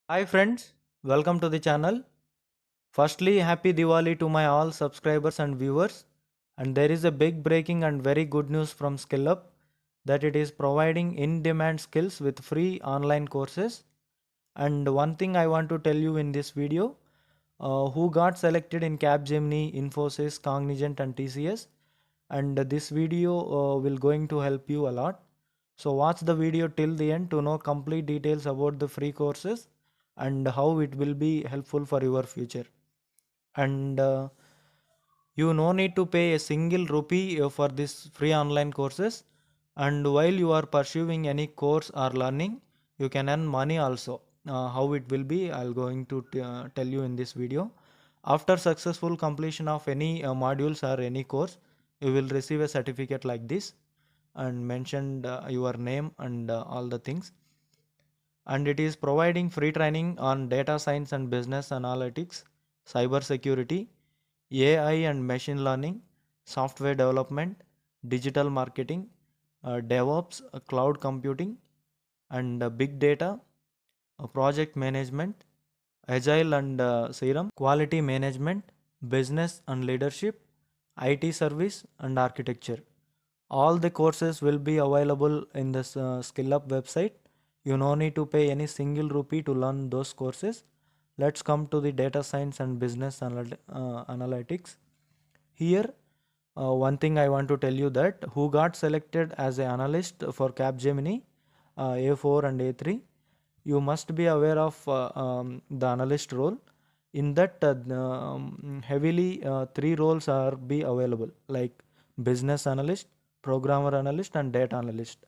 Hi friends, welcome to the channel. Firstly, happy Diwali to my all subscribers and viewers. And there is a big breaking and very good news from Skillup that it is providing in-demand skills with free online courses. And one thing I want to tell you in this video, who got selected in Capgemini, Infosys, Cognizant and TCS. And this video will going to help you a lot. So watch the video till the end to know complete details about the free courses and how it will be helpful for your future. And you no need to pay a single rupee for this free online courses. And while you are pursuing any course or learning, you can earn money also. How it will be, I'll going to tell you in this video. After successful completion of any modules or any course, you will receive a certificate like this and mentioned your name and all the things. And it is providing free training on data science and business analytics, cyber security, AI and machine learning, software development, digital marketing, DevOps, cloud computing, and big data, project management, agile and serum, quality management, business and leadership, IT service and architecture. All the courses will be available in this Skillup website. You no need to pay any single rupee to learn those courses. Let's come to the data science and business analytics. Here, one thing I want to tell you that who got selected as an analyst for Capgemini A4 and A3, you must be aware of the analyst role. In that, heavily three roles are be available like business analyst, programmer analyst, and data analyst.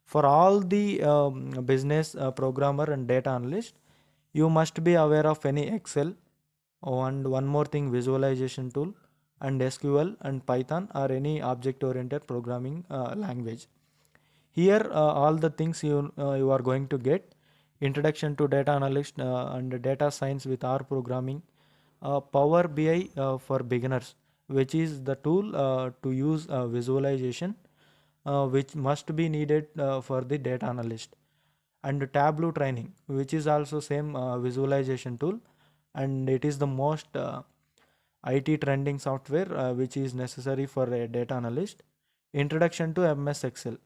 For all the business programmer and data analyst, you must be aware of any Excel and one more thing visualization tool and SQL and Python or any object oriented programming language. Here all the things you are going to get: introduction to data analyst and data science with R programming, Power BI for beginners, which is the tool to use visualization which must be needed for the data analyst, and Tableau training, which is also same visualization tool, and it is the most IT trending software which is necessary for a data analyst. Introduction to MS Excel,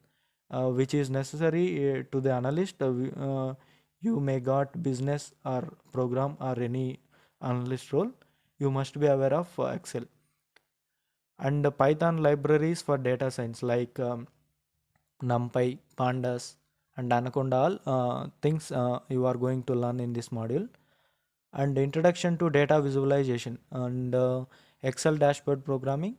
which is necessary to the analyst. You may got business or program or any analyst role, you must be aware of Excel. And the Python libraries for data science like NumPy, Pandas, and Anaconda, all things you are going to learn in this module. And introduction to data visualization and Excel dashboard programming,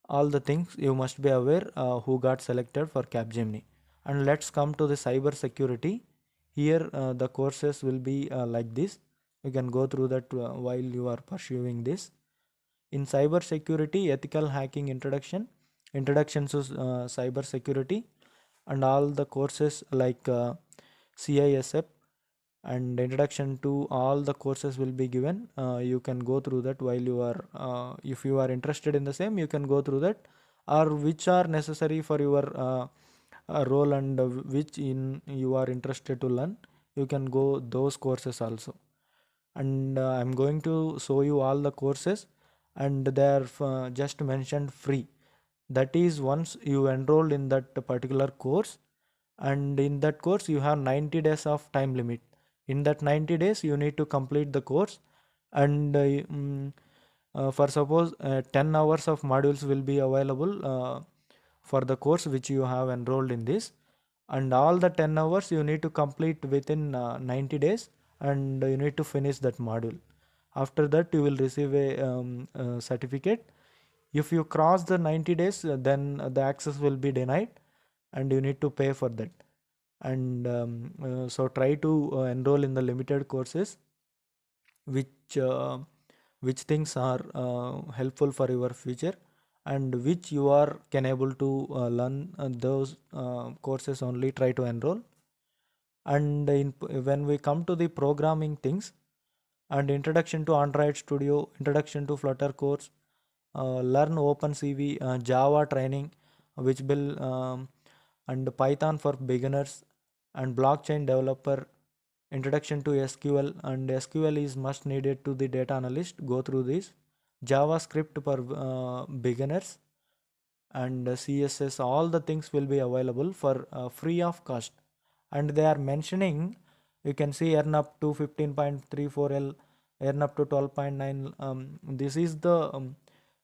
all the things you must be aware who got selected for Capgemini. And let's come to the cyber security. Here the courses will be like this. You can go through that while you are pursuing this. In cyber security, ethical hacking introduction, introduction to cyber security, and all the courses like CISF and introduction to all the courses will be given. You can go through that while you are if you are interested in the same, you can go through that, or which are necessary for your role and which in you are interested to learn, you can go those courses also. And I'm going to show you all the courses, and they are just mentioned free. That is, once you enroll in that particular course, and in that course you have 90 days of time limit. In that 90 days you need to complete the course. And for suppose 10 hours of modules will be available for the course which you have enrolled in this, and all the 10 hours you need to complete within 90 days, and you need to finish that module. After that you will receive a certificate. If you cross the 90 days, then the access will be denied and you need to pay for that. And so try to enroll in the limited courses which which things are helpful for your future, and which you are can able to learn those courses only try to enroll. And when we come to the programming things, and introduction to Android Studio, introduction to Flutter course, learn OpenCV, Java training, which will and Python for beginners, and blockchain developer, introduction to SQL, and SQL is must needed to the data analyst. Go through this. JavaScript for beginners, and CSS, all the things will be available for free of cost. And they are mentioning, you can see earn up to 15.34L, earn up to 12.9. This is the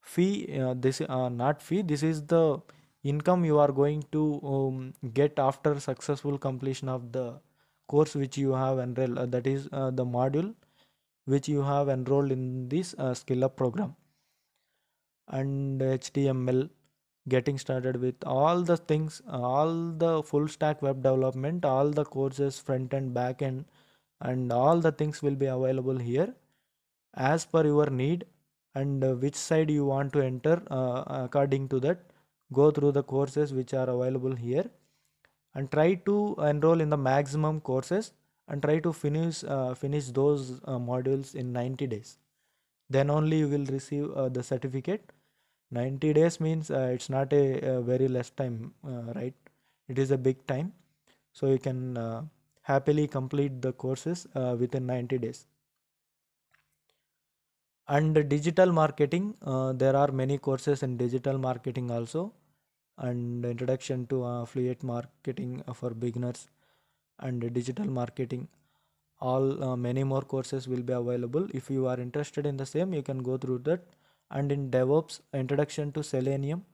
fee, this not fee, this is the income you are going to get after successful completion of the course which you have enrolled, that is the module which you have enrolled in this Skillup program. And HTML, getting started with all the things, all the full stack web development, all the courses, front end, back end, and all the things will be available here as per your need, and which side you want to enter. According to that, go through the courses which are available here, and try to enroll in the maximum courses, and try to finish those modules in 90 days. Then only you will receive the certificate. 90 days means it's not a very less time, right? It is a big time, so you can happily complete the courses within 90 days. And digital marketing, there are many courses in digital marketing also, and introduction to affiliate marketing for beginners, and digital marketing, all many more courses will be available. If you are interested in the same, you can go through that. And in DevOps, introduction to Selenium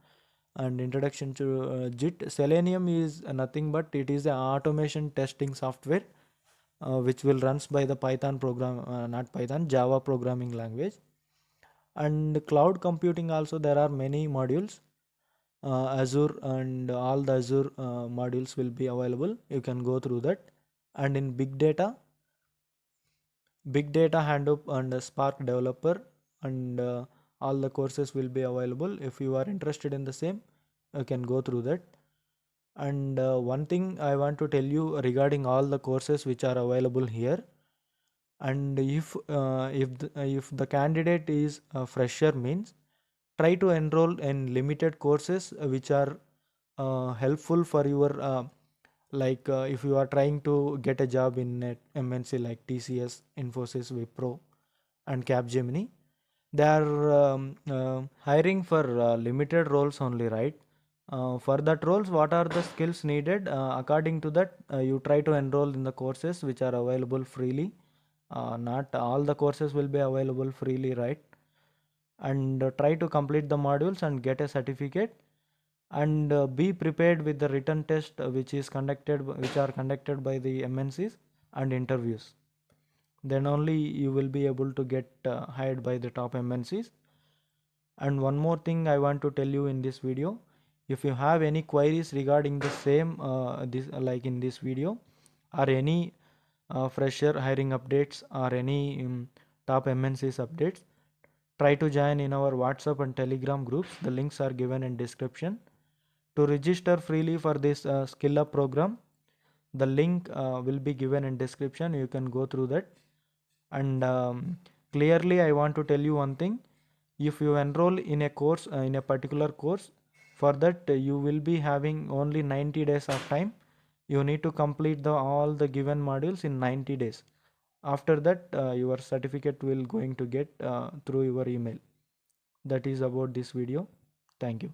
and introduction to JIT. Selenium is nothing but it is an automation testing software which will runs by the Python program, not Python, Java programming language. And cloud computing also, there are many modules. Azure and all the Azure modules will be available. You can go through that. And in big data Hadoop and Spark developer, and all the courses will be available. If you are interested in the same, you can go through that. And one thing I want to tell you regarding all the courses which are available here, and if the candidate is a fresher, means try to enroll in limited courses which are helpful for your like if you are trying to get a job in a MNC like TCS, Infosys, Wipro, and Capgemini. They are hiring for limited roles only, right? For that roles, what are the skills needed? According to that, you try to enroll in the courses which are available freely. Not all the courses will be available freely, right? And try to complete the modules and get a certificate, and be prepared with the written test which are conducted by the MNCs, and interviews. Then only you will be able to get hired by the top MNCs. And one more thing I want to tell you in this video, if you have any queries regarding the same this like in this video, or any fresher hiring updates, or any top MNCs updates, try to join in our WhatsApp and Telegram groups. The links are given in description. To register freely for this Skillup program, the link will be given in description. You can go through that. And clearly I want to tell you one thing. If you enroll in a course, in a particular course, for that you will be having only 90 days of time. You need to complete all the given modules in 90 days. After that your certificate will going to get through your email. That is about this video. Thank you.